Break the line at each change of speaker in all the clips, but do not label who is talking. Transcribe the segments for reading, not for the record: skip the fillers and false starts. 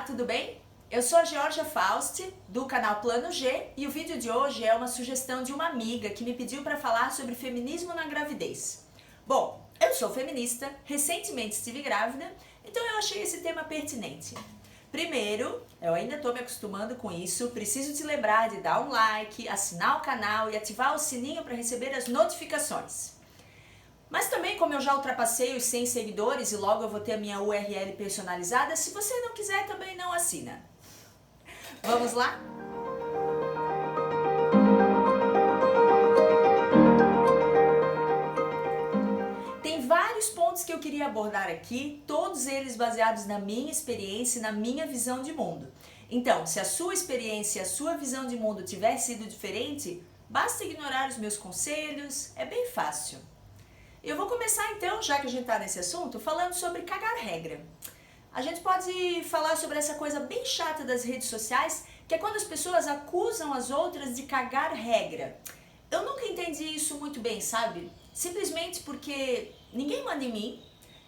tudo bem? Eu sou a Georgia Fausti, do canal Plano G, e o vídeo de hoje é uma sugestão de uma amiga que me pediu para falar sobre feminismo na gravidez. Bom, eu sou feminista, recentemente estive grávida, então eu achei esse tema pertinente. Primeiro, eu ainda estou me acostumando com isso, preciso te lembrar de dar um like, assinar o canal e ativar o sininho para receber as notificações. Mas também, como eu já ultrapassei os 100 seguidores e logo eu vou ter a minha URL personalizada, se você não quiser também não assina. Vamos lá? Tem vários pontos que eu queria abordar aqui, todos eles baseados na minha experiência e na minha visão de mundo. Então, se a sua experiência e a sua visão de mundo tiver sido diferente, basta ignorar os meus conselhos, é bem fácil. Eu vou começar então, já que a gente está nesse assunto, falando sobre cagar regra. A gente pode falar sobre essa coisa bem chata das redes sociais, que é quando as pessoas acusam as outras de cagar regra. Eu nunca entendi isso muito bem, sabe? Simplesmente porque ninguém manda em mim,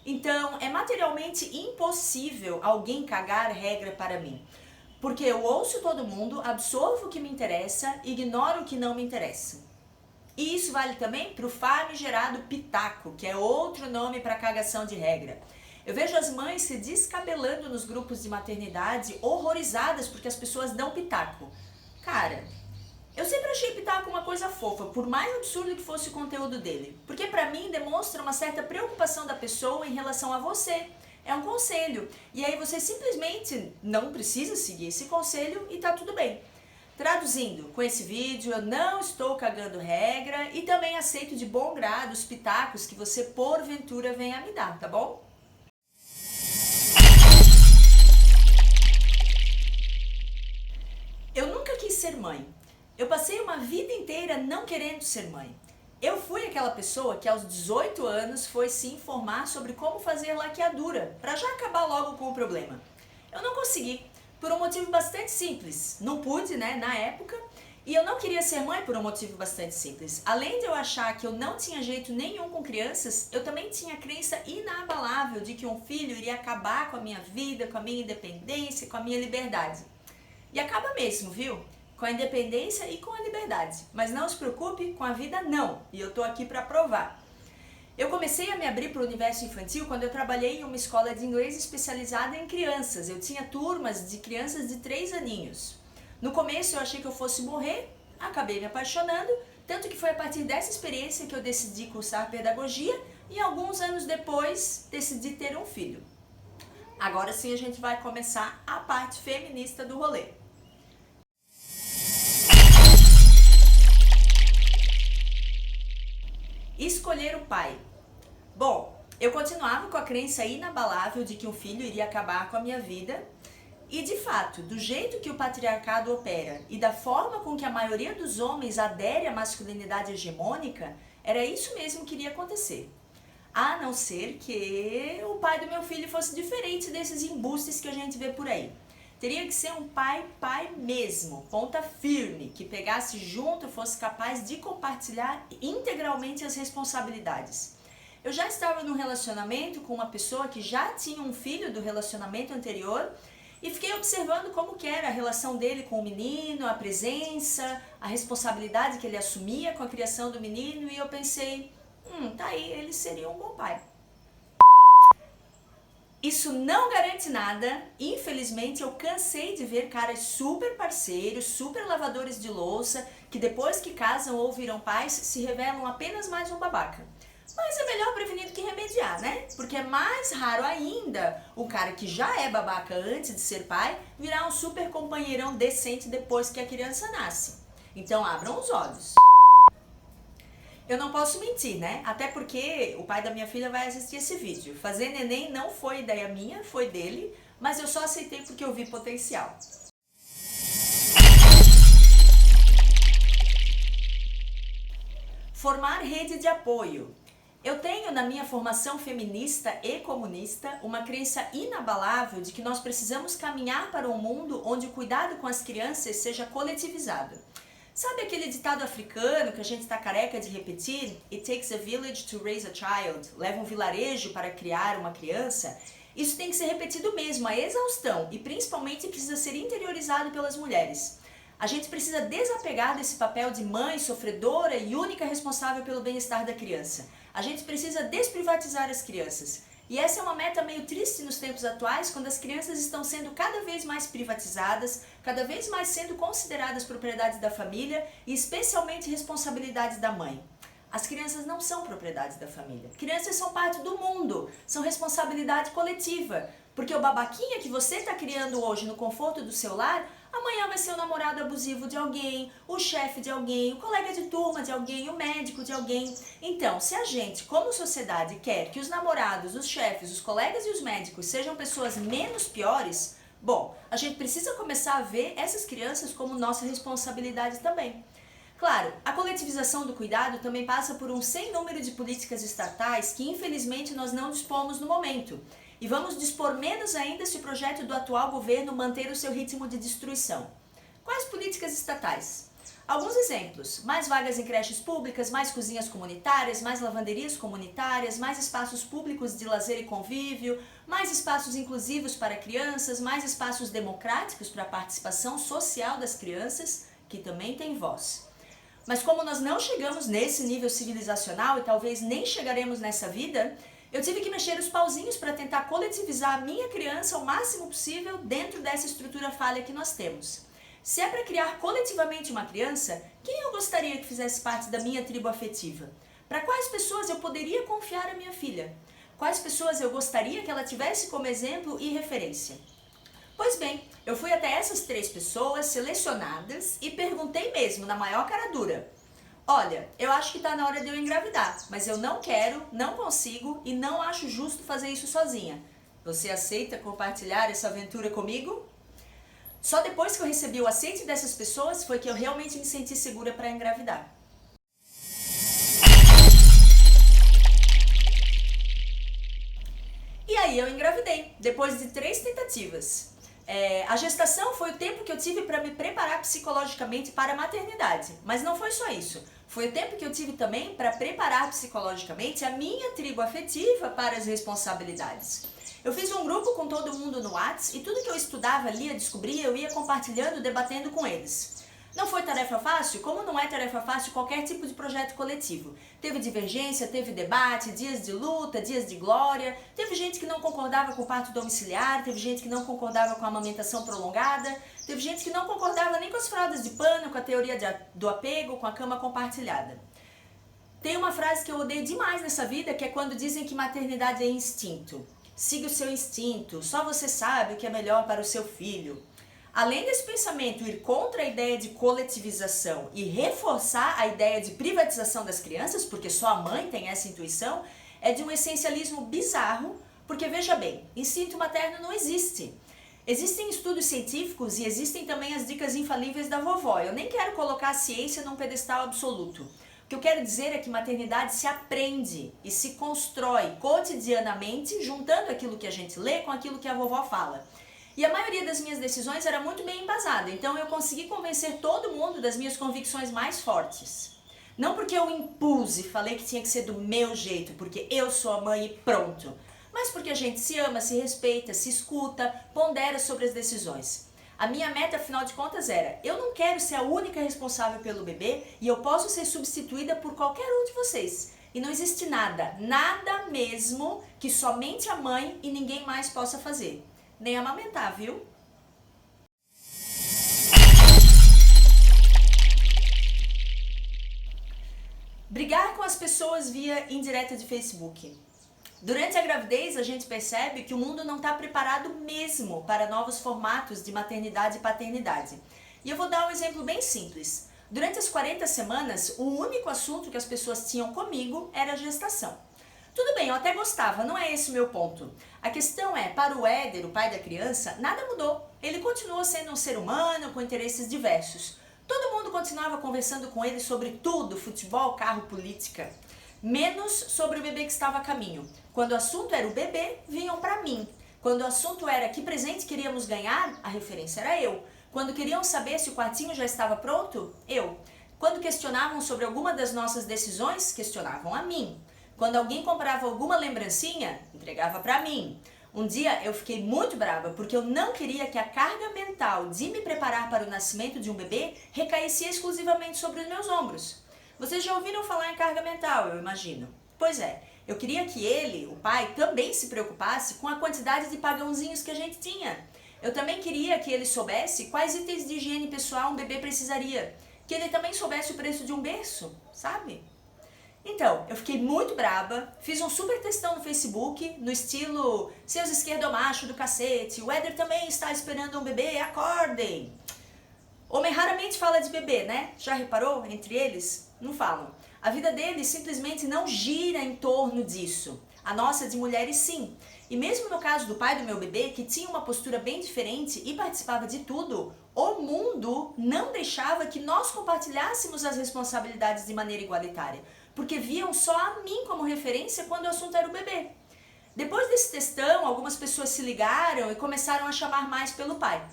então é materialmente impossível alguém cagar regra para mim. Porque eu ouço todo mundo, absorvo o que me interessa, ignoro o que não me interessa. E isso vale também para o famigerado pitaco, que é outro nome para cagação de regra. Eu vejo as mães se descabelando nos grupos de maternidade, horrorizadas porque as pessoas dão pitaco. Cara, eu sempre achei pitaco uma coisa fofa, por mais absurdo que fosse o conteúdo dele. Porque para mim demonstra uma certa preocupação da pessoa em relação a você. É um conselho. E aí você simplesmente não precisa seguir esse conselho e tá tudo bem. Traduzindo, com esse vídeo eu não estou cagando regra e também aceito de bom grado os pitacos que você porventura venha me dar, tá bom? Eu nunca quis ser mãe. Eu passei uma vida inteira não querendo ser mãe. Eu fui aquela pessoa que aos 18 anos foi se informar sobre como fazer laqueadura, para já acabar logo com o problema. Eu não consegui. Por um motivo bastante simples. Não pude, né, na época, e eu não queria ser mãe por um motivo bastante simples. Além de eu achar que eu não tinha jeito nenhum com crianças, eu também tinha a crença inabalável de que um filho iria acabar com a minha vida, com a minha independência, com a minha liberdade. E acaba mesmo, viu? Com a independência e com a liberdade. Mas não se preocupe, com a vida não, e eu tô aqui para provar. Eu comecei a me abrir para o universo infantil quando eu trabalhei em uma escola de inglês especializada em crianças. Eu tinha turmas de crianças de 3 aninhos. No começo eu achei que eu fosse morrer, acabei me apaixonando, tanto que foi a partir dessa experiência que eu decidi cursar pedagogia e alguns anos depois decidi ter um filho. Agora sim a gente vai começar a parte feminista do rolê. Escolher o pai. Bom, eu continuava com a crença inabalável de que um filho iria acabar com a minha vida e, de fato, do jeito que o patriarcado opera e da forma com que a maioria dos homens adere à masculinidade hegemônica, era isso mesmo que iria acontecer. A não ser que o pai do meu filho fosse diferente desses embustes que a gente vê por aí. Teria que ser um pai mesmo, ponta firme, que pegasse junto e fosse capaz de compartilhar integralmente as responsabilidades. Eu já estava num relacionamento com uma pessoa que já tinha um filho do relacionamento anterior e fiquei observando como que era a relação dele com o menino, a presença, a responsabilidade que ele assumia com a criação do menino e eu pensei, tá aí, ele seria um bom pai. Isso não garante nada, infelizmente eu cansei de ver caras super parceiros, super lavadores de louça, que depois que casam ou viram pais, se revelam apenas mais um babaca. Mas é melhor prevenir do que remediar, né? Porque é mais raro ainda o cara que já é babaca antes de ser pai, virar um super companheirão decente depois que a criança nasce. Então abram os olhos. Eu não posso mentir, né? Até porque o pai da minha filha vai assistir esse vídeo. Fazer neném não foi ideia minha, foi dele, mas eu só aceitei porque eu vi potencial. Formar rede de apoio. Eu tenho na minha formação feminista e comunista uma crença inabalável de que nós precisamos caminhar para um mundo onde o cuidado com as crianças seja coletivizado. Sabe aquele ditado africano que a gente está careca de repetir? It takes a village to raise a child. Leva um vilarejo para criar uma criança. Isso tem que ser repetido mesmo, a exaustão, e principalmente precisa ser interiorizado pelas mulheres. A gente precisa desapegar desse papel de mãe sofredora e única responsável pelo bem-estar da criança. A gente precisa desprivatizar as crianças. E essa é uma meta meio triste nos tempos atuais, quando as crianças estão sendo cada vez mais privatizadas, cada vez mais sendo consideradas propriedades da família e especialmente responsabilidades da mãe. As crianças não são propriedades da família. Crianças são parte do mundo, são responsabilidade coletiva. Porque o babaquinha que você está criando hoje no conforto do seu lar, amanhã vai ser o namorado abusivo de alguém, o chefe de alguém, o colega de turma de alguém, o médico de alguém. Então, se a gente, como sociedade, quer que os namorados, os chefes, os colegas e os médicos sejam pessoas menos piores, bom, a gente precisa começar a ver essas crianças como nossa responsabilidade também. Claro, a coletivização do cuidado também passa por um sem número de políticas estatais que infelizmente nós não dispomos no momento. E vamos dispor menos ainda se o projeto do atual governo manter o seu ritmo de destruição. Quais políticas estatais? Alguns exemplos: mais vagas em creches públicas, mais cozinhas comunitárias, mais lavanderias comunitárias, mais espaços públicos de lazer e convívio, mais espaços inclusivos para crianças, mais espaços democráticos para a participação social das crianças, que também têm voz. Mas como nós não chegamos nesse nível civilizacional e talvez nem chegaremos nessa vida, eu tive que mexer os pauzinhos para tentar coletivizar a minha criança o máximo possível dentro dessa estrutura falha que nós temos. Se é para criar coletivamente uma criança, quem eu gostaria que fizesse parte da minha tribo afetiva? Para quais pessoas eu poderia confiar a minha filha? Quais pessoas eu gostaria que ela tivesse como exemplo e referência? Pois bem, eu fui até essas 3 pessoas selecionadas e perguntei mesmo, na maior cara dura: olha, eu acho que está na hora de eu engravidar, mas eu não quero, não consigo e não acho justo fazer isso sozinha. Você aceita compartilhar essa aventura comigo? Só depois que eu recebi o aceite dessas pessoas foi que eu realmente me senti segura para engravidar. E aí eu engravidei, depois de 3 tentativas. A gestação foi o tempo que eu tive para me preparar psicologicamente para a maternidade, mas não foi só isso. Foi o tempo que eu tive também para preparar psicologicamente a minha tribo afetiva para as responsabilidades. Eu fiz um grupo com todo mundo no WhatsApp e tudo que eu estudava, lia, descobria, eu ia compartilhando, debatendo com eles. Não foi tarefa fácil? Como não é tarefa fácil qualquer tipo de projeto coletivo. Teve divergência, teve debate, dias de luta, dias de glória, teve gente que não concordava com o parto domiciliar, teve gente que não concordava com a amamentação prolongada, teve gente que não concordava nem com as fraldas de pano, com a teoria do apego, com a cama compartilhada. Tem uma frase que eu odeio demais nessa vida, que é quando dizem que maternidade é instinto. Siga o seu instinto, só você sabe o que é melhor para o seu filho. Além desse pensamento ir contra a ideia de coletivização e reforçar a ideia de privatização das crianças, porque só a mãe tem essa intuição, é de um essencialismo bizarro, porque veja bem, instinto materno não existe. Existem estudos científicos e existem também as dicas infalíveis da vovó. Eu nem quero colocar a ciência num pedestal absoluto. O que eu quero dizer é que maternidade se aprende e se constrói cotidianamente, juntando aquilo que a gente lê com aquilo que a vovó fala. E a maioria das minhas decisões era muito bem embasada, então eu consegui convencer todo mundo das minhas convicções mais fortes. Não porque eu impus e falei que tinha que ser do meu jeito, porque eu sou a mãe e pronto, mas porque a gente se ama, se respeita, se escuta, pondera sobre as decisões. A minha meta, afinal de contas, era: eu não quero ser a única responsável pelo bebê e eu posso ser substituída por qualquer um de vocês. E não existe nada, nada mesmo, que somente a mãe e ninguém mais possa fazer. Nem amamentar, viu? Brigar com as pessoas via indireta de Facebook. Durante a gravidez, a gente percebe que o mundo não está preparado mesmo para novos formatos de maternidade e paternidade. E eu vou dar um exemplo bem simples. Durante as 40 semanas, o único assunto que as pessoas tinham comigo era a gestação. Tudo bem, eu até gostava, não é esse o meu ponto. A questão é, para o Éder, o pai da criança, nada mudou. Ele continuou sendo um ser humano com interesses diversos. Todo mundo continuava conversando com ele sobre tudo, futebol, carro, política. Menos sobre o bebê que estava a caminho. Quando o assunto era o bebê, vinham para mim. Quando o assunto era que presente queríamos ganhar, a referência era eu. Quando queriam saber se o quartinho já estava pronto, eu. Quando questionavam sobre alguma das nossas decisões, questionavam a mim. Quando alguém comprava alguma lembrancinha, entregava para mim. Um dia eu fiquei muito brava porque eu não queria que a carga mental de me preparar para o nascimento de um bebê recaísse exclusivamente sobre os meus ombros. Vocês já ouviram falar em carga mental, eu imagino. Pois é, eu queria que ele, o pai, também se preocupasse com a quantidade de pagãozinhos que a gente tinha. Eu também queria que ele soubesse quais itens de higiene pessoal um bebê precisaria. Que ele também soubesse o preço de um berço, sabe? Então, eu fiquei muito braba, fiz um super textão no Facebook, no estilo seus esquerdomacho do cacete, o Éder também está esperando um bebê, acordem! Homem raramente fala de bebê, né? Já reparou? Entre eles, não falam. A vida deles simplesmente não gira em torno disso. A nossa de mulheres sim. E mesmo no caso do pai do meu bebê, que tinha uma postura bem diferente e participava de tudo, o mundo não deixava que nós compartilhássemos as responsabilidades de maneira igualitária, porque viam só a mim como referência quando o assunto era o bebê. Depois desse textão, algumas pessoas se ligaram e começaram a chamar mais pelo pai.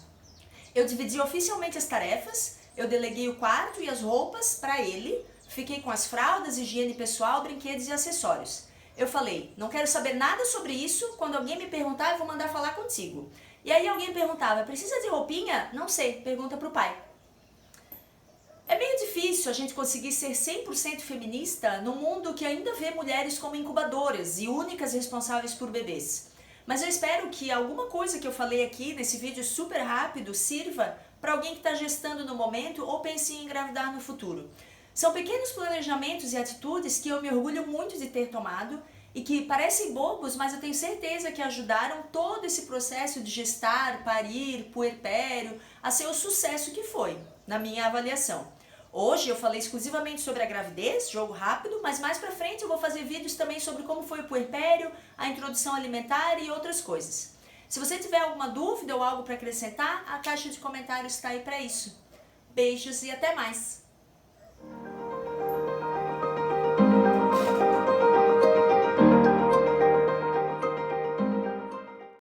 Eu dividi oficialmente as tarefas, eu deleguei o quarto e as roupas para ele, fiquei com as fraldas, higiene pessoal, brinquedos e acessórios. Eu falei, não quero saber nada sobre isso, quando alguém me perguntar eu vou mandar falar contigo. E aí alguém perguntava, precisa de roupinha? Não sei, pergunta pro pai. É meio difícil a gente conseguir ser 100% feminista num mundo que ainda vê mulheres como incubadoras e únicas responsáveis por bebês. Mas eu espero que alguma coisa que eu falei aqui nesse vídeo super rápido sirva para alguém que está gestando no momento ou pense em engravidar no futuro. São pequenos planejamentos e atitudes que eu me orgulho muito de ter tomado e que parecem bobos, mas eu tenho certeza que ajudaram todo esse processo de gestar, parir, puerpério a ser o sucesso que foi, na minha avaliação. Hoje eu falei exclusivamente sobre a gravidez, jogo rápido, mas mais pra frente eu vou fazer vídeos também sobre como foi o puerpério, a introdução alimentar e outras coisas. Se você tiver alguma dúvida ou algo para acrescentar, a caixa de comentários está aí para isso. Beijos e até mais!